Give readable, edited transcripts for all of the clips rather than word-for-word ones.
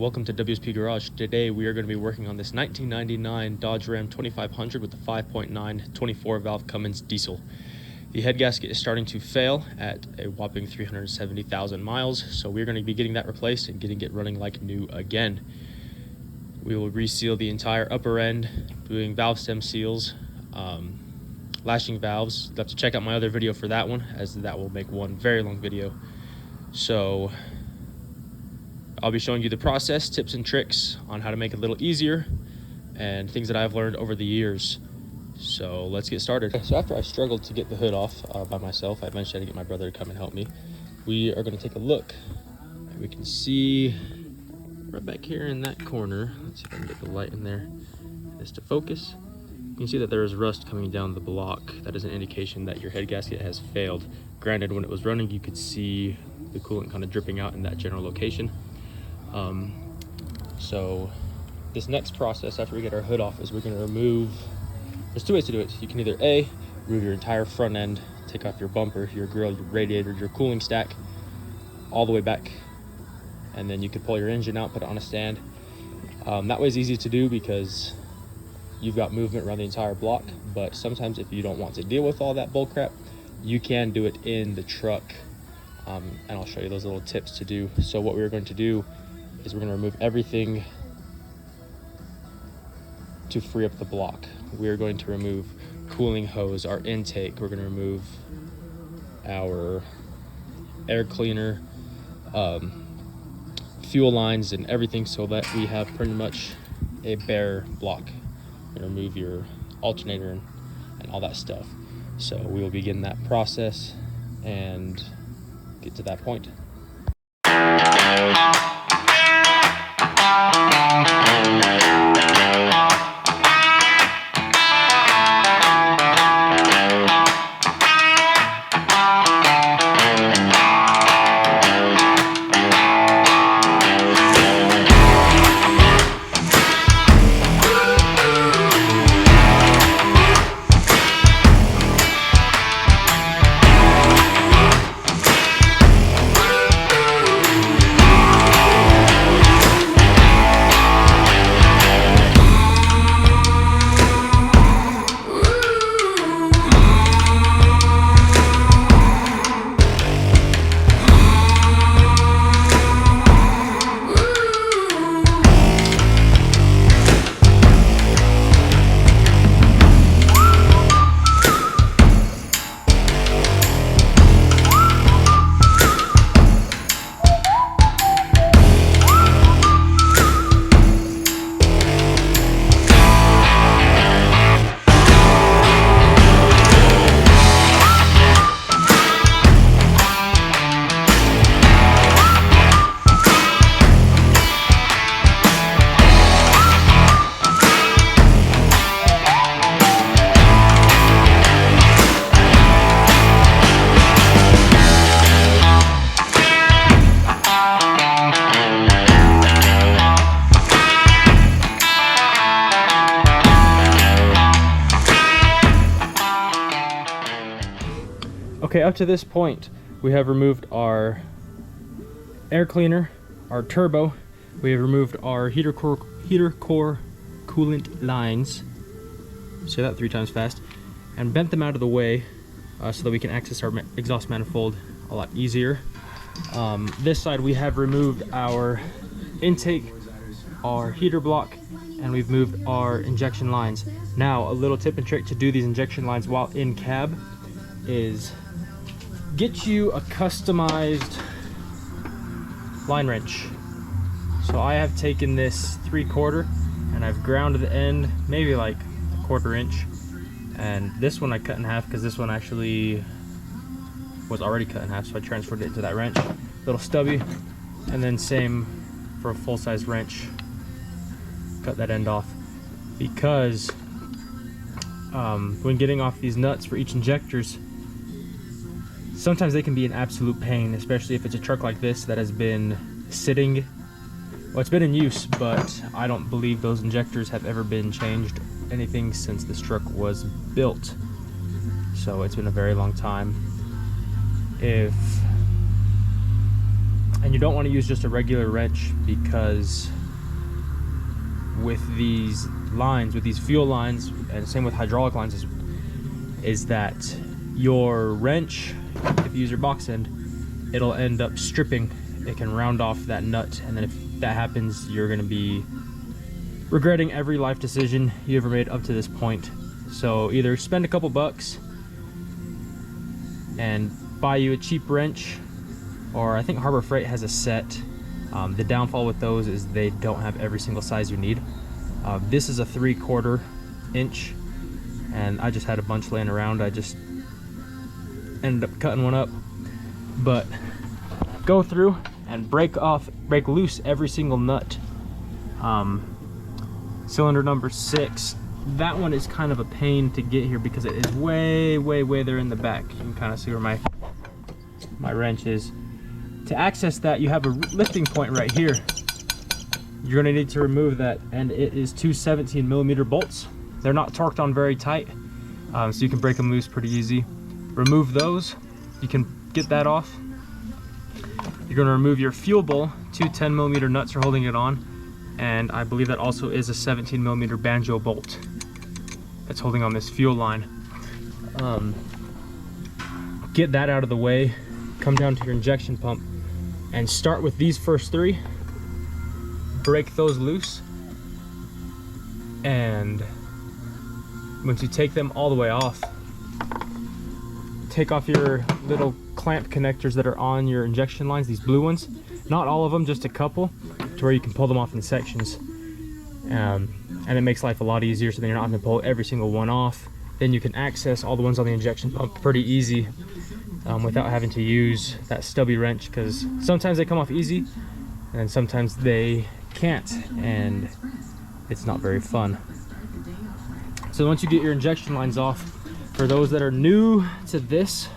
welcome to WSP Garage. Today we are going to be working on this 1999 Dodge Ram 2500 with the 5.9 24 valve Cummins diesel. The head gasket is starting to fail at a whopping 370,000 miles, so we're going to be getting that replaced and getting it running like new again. We will reseal the entire upper end, doing valve stem seals, lashing valves. You'll have to check out my other video for that one, as that will make one very long video. So I'll be showing you the process, tips and tricks on how to make it a little easier, and things that I've learned over the years. So let's get started. So after I struggled to get the hood off by myself, I eventually had to get my brother to come and help me. We are going to take a look. We can see right back here in that corner. Let's see if I can get the light in there just to focus. You can see that there is rust coming down the block. That is an indication that your head gasket has failed. Granted, when it was running, you could see the coolant kind of dripping out in that general location. So this next process after we get our hood off is we're going to remove, there's two ways to do it. You can either A, remove your entire front end, take off your bumper, your grill, your radiator, your cooling stack, all the way back, and then you could pull your engine out, put it on a stand. That way is easy to do because you've got movement around the entire block, but sometimes if you don't want to deal with all that bull crap, you can do it in the truck, and I'll show you those little tips to do. So what we're going to do is we're going to remove everything to free up the block. We're going to remove cooling hose, our intake. We're going to remove our air cleaner, fuel lines, and everything, so that we have pretty much a bare block. We're going to remove your alternator and all that stuff. So we will begin that process and get to that point. Okay, up to this point, we have removed our air cleaner, our turbo, we have removed our heater core coolant lines, say that 3 times fast, and bent them out of the way so that we can access our exhaust manifold a lot easier. This side we have removed our intake, our heater block, and we've moved our injection lines. Now, a little tip and trick to do these injection lines while in cab is get you a customized line wrench. So I have taken this 3/4 and I've ground the end maybe like 1/4 inch, and this one I cut in half because this one actually was already cut in half, so I transferred it to that wrench. Little stubby, and then same for a full-size wrench, cut that end off, because when getting off these nuts for each injectors, sometimes they can be an absolute pain, especially if it's a truck like this that has been sitting. Well, it's been in use, but I don't believe those injectors have ever been changed anything since this truck was built. So it's been a very long time. If And you don't want to use just a regular wrench, because with these lines, with these fuel lines, and same with hydraulic lines, is that your wrench, if you use your box end, it'll end up stripping. It can round off that nut, and then if that happens, you're going to be regretting every life decision you ever made up to this point. So either spend a couple bucks and buy you a cheap wrench, or I think Harbor Freight has a set. The downfall with those is they don't have every single size you need. This is a 3/4 inch, and I just had a bunch laying around. I just ended up cutting one up. But go through and break loose every single nut. Cylinder number 6, that one is kind of a pain to get here because it is way there in the back. You can kind of see where my wrench is. To access that, you have a lifting point right here. You're going to need to remove that, and it is 2 17mm bolts. They're not torqued on very tight, so you can break them loose pretty easy. Remove those. You can get that off. You're going to remove your fuel bowl. 2 10mm nuts are holding it on, and I believe that also is a 17mm banjo bolt that's holding on this fuel line. Get that out of the way. Come down to your injection pump and start with these first 3. Break those loose, and once you take them all the way off, take off your little clamp connectors that are on your injection lines, these blue ones. Not all of them, just a couple, to where you can pull them off in sections. And it makes life a lot easier, so then you're not having to pull every single one off. Then you can access all the ones on the injection pump pretty easy, without having to use that stubby wrench, because sometimes they come off easy and sometimes they can't, and it's not very fun. So once you get your injection lines off, for those that are new to this,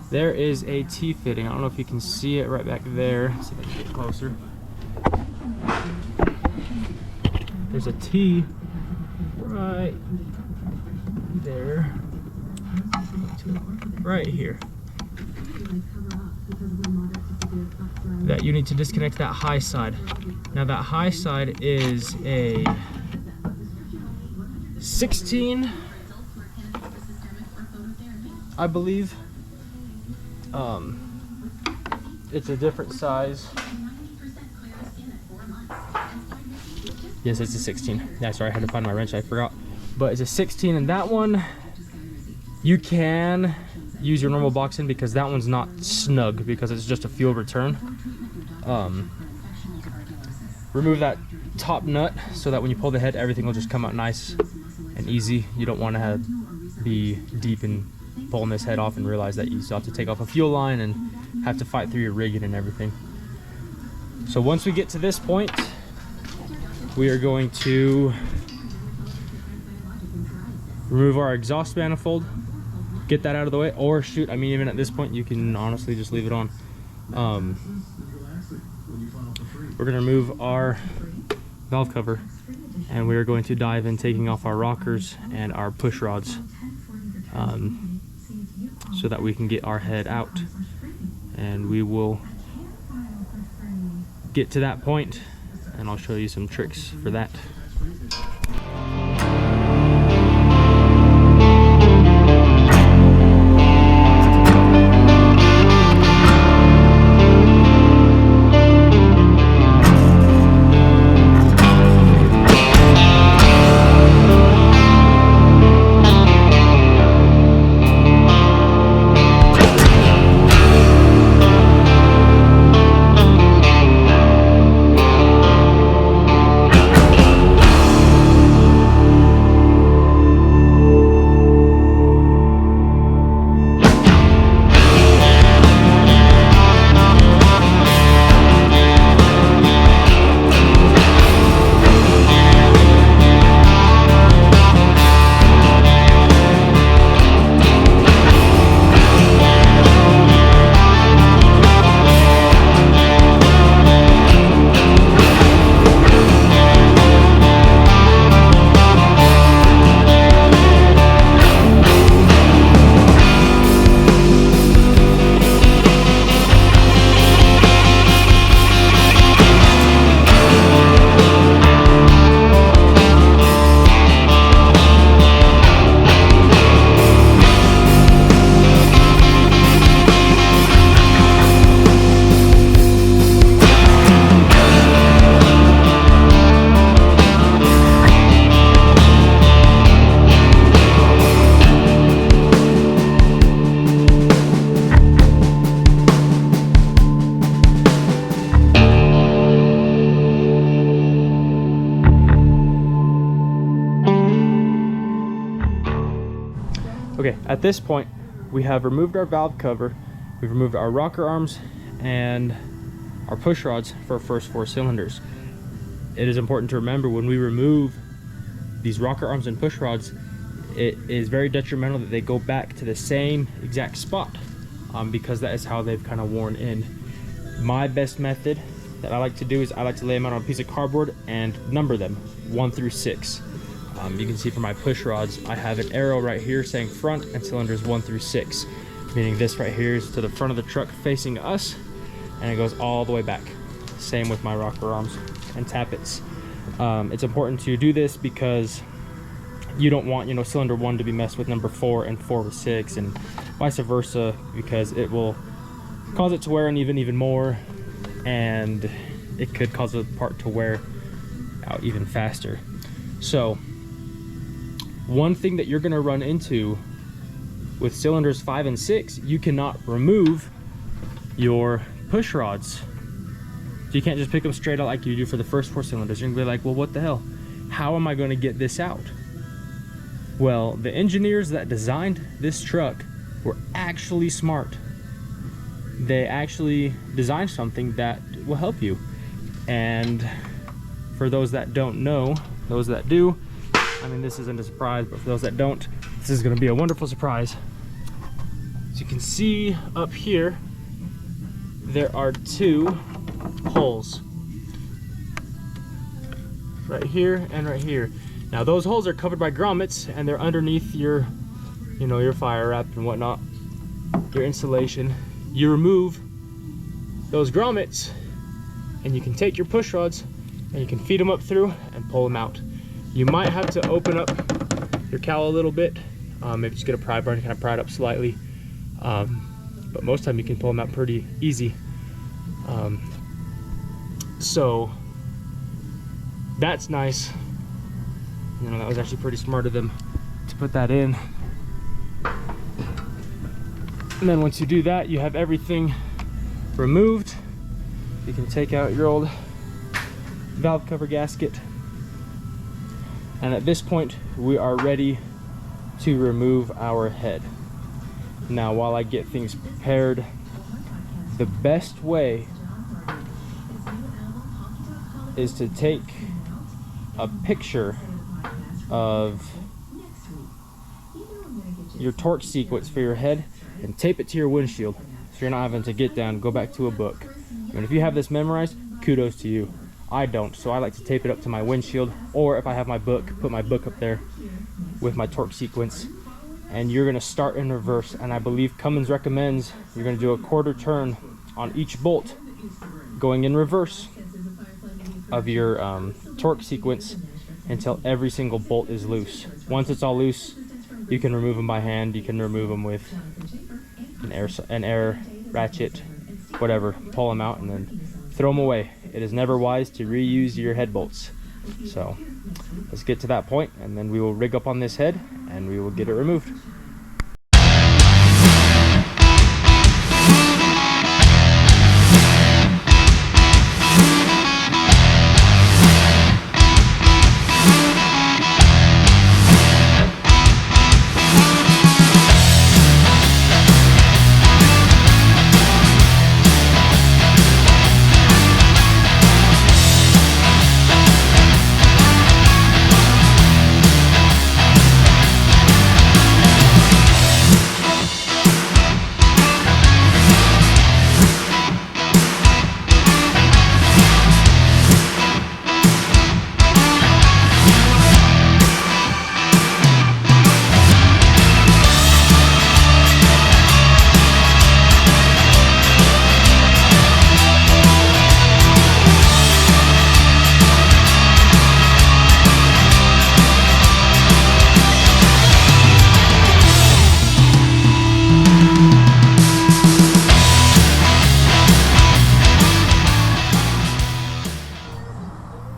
there is a T-fitting. I don't know if you can see it right back there. Let's see if I can get closer. There's a T right there, right here, that you need to disconnect that high side. Now that high side is a 16, I believe. It's a different size. Yes, it's a 16. Yeah, sorry, I had to find my wrench, I forgot. But it's a 16, and that one, you can use your normal box in, because that one's not snug, because it's just a fuel return. Remove that top nut so that when you pull the head, everything will just come out nice and easy. You don't want to be deep in pulling this head off and realize that you still have to take off a fuel line and have to fight through your rigging and everything. So once we get to this point, we are going to remove our exhaust manifold, get that out of the way, or shoot, I mean, even at this point you can honestly just leave it on. We're going to remove our valve cover, and we are going to dive in taking off our rockers and our push rods, so that we can get our head out. And we will get to that point, and I'll show you some tricks for that. Okay, at this point, we have removed our valve cover, we've removed our rocker arms and our push rods for our first 4 cylinders. It is important to remember when we remove these rocker arms and push rods, it is very detrimental that they go back to the same exact spot because that is how they've kind of worn in. My best method that I like to do is I like to lay them out on a piece of cardboard and number them 1 through 6. You can see for my push rods, I have an arrow right here saying front and cylinders 1 through 6, meaning this right here is to the front of the truck facing us, and it goes all the way back. Same with my rocker arms and tappets. It's important to do this because you don't want, you know, cylinder 1 to be messed with number 4 and 4 with 6, and vice versa, because it will cause it to wear uneven even more, and it could cause the part to wear out even faster. So one thing that you're going to run into with cylinders 5 and 6, you cannot remove your push rods. So you can't just pick them straight out like you do for the first 4 cylinders. You're gonna be like, well, what the hell? How am I going to get this out? Well, the engineers that designed this truck were actually smart. They actually designed something that will help you. And for those that don't know, those that do, I mean, this isn't a surprise, but for those that don't, this is going to be a wonderful surprise. As you can see up here, there are 2 holes. Right here and right here. Now those holes are covered by grommets and they're underneath your, you know, your fire wrap and whatnot, your insulation. You remove those grommets and you can take your push rods and you can feed them up through and pull them out. You might have to open up your cowl a little bit, maybe just get a pry bar and kind of pry it up slightly, but most of the time you can pull them out pretty easy. So that's nice. You know, that was actually pretty smart of them to put that in. And then once you do that, you have everything removed. You can take out your old valve cover gasket. And at this point, we are ready to remove our head. Now, while I get things prepared, the best way is to take a picture of your torque sequence for your head and tape it to your windshield so you're not having to get down and go back to a book. And if you have this memorized, kudos to you. I don't, so I like to tape it up to my windshield, or if I have my book, put my book up there with my torque sequence. And you're going to start in reverse, and I believe Cummins recommends you're going to do a 1/4 turn on each bolt going in reverse of your torque sequence until every single bolt is loose. Once it's all loose, you can remove them by hand, you can remove them with an air ratchet, whatever, pull them out and then throw them away. It is never wise to reuse your head bolts. So let's get to that point and then we will rig up on this head and we will get it removed.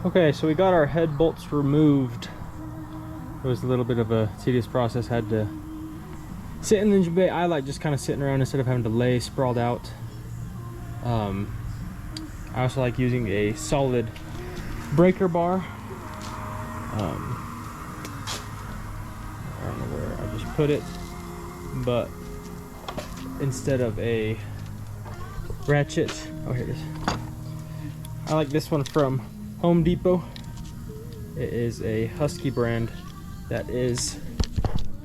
Okay, so we got our head bolts removed. It was a little bit of a tedious process. Had to sit in the engine bay. I like just kind of sitting around instead of having to lay sprawled out. I also like using a solid breaker bar. I don't know where I just put it. but instead of a ratchet, oh, here it is. I like this one from Home Depot. It is a Husky brand that is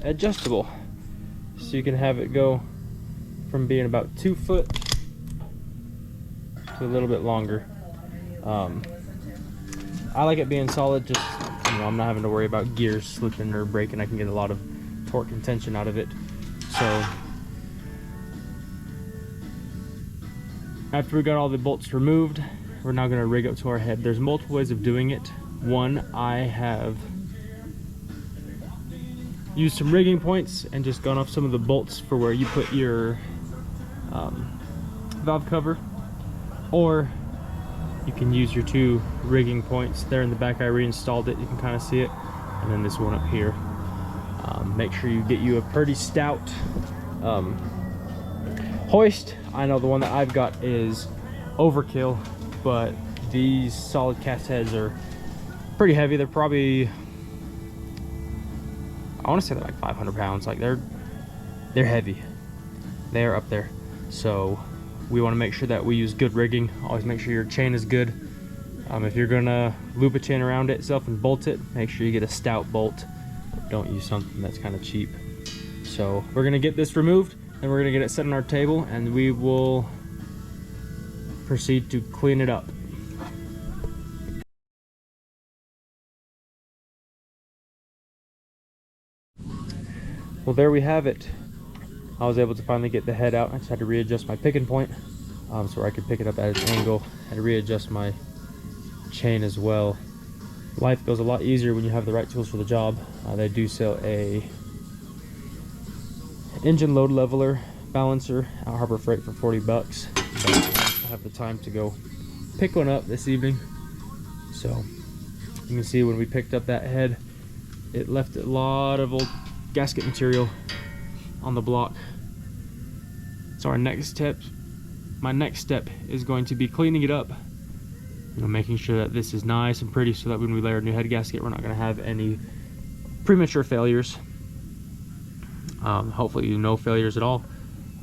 adjustable, so you can have it go from being about 2 foot to a little bit longer. I like it being solid, just, you know, I'm not having to worry about gears slipping or breaking. I can get a lot of torque and tension out of it. So after we got all the bolts removed, we're now going to rig up to our head. There's multiple ways of doing it. One, I have used some rigging points and just gone off some of the bolts for where you put your valve cover, or you can use your 2 rigging points there in the back. I reinstalled it, you can kind of see it, and then this one up here. Make sure you get you a pretty stout hoist. I know the one that I've got is overkill, but these solid cast heads are pretty heavy. They're probably, I want to say they're like 500 pounds. Like they're heavy. They're up there. So we want to make sure that we use good rigging. Always make sure your chain is good. If you're gonna loop a chain around itself and bolt it, make sure you get a stout bolt. Don't use something that's kind of cheap. So we're gonna get this removed, and we're gonna get it set on our table, and we will proceed to clean it up. Well, there we have it. I was able to finally get the head out. I just had to readjust my picking point so I could pick it up at an angle. I had to readjust my chain as well. Life goes a lot easier when you have the right tools for the job. They do sell a engine load leveler balancer at Harbor Freight for 40 bucks. But I have the time to go pick one up this evening. So you can see when we picked up that head, it left a lot of old gasket material on the block. So our next step, my next step is going to be cleaning it up, you know, making sure that this is nice and pretty, so that when we lay our new head gasket, we're not going to have any premature failures. Hopefully no failures at all.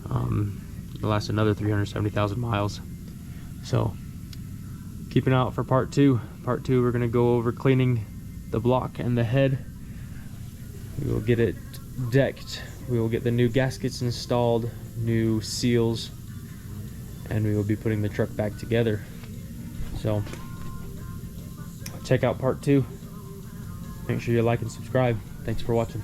It'll last another 370,000 miles. So keep an eye out for part 2. Part 2, we're going to go over cleaning the block and the head. We will get it decked. We will get the new gaskets installed, new seals, and we will be putting the truck back together. So check out part 2. Make sure you like and subscribe. Thanks for watching.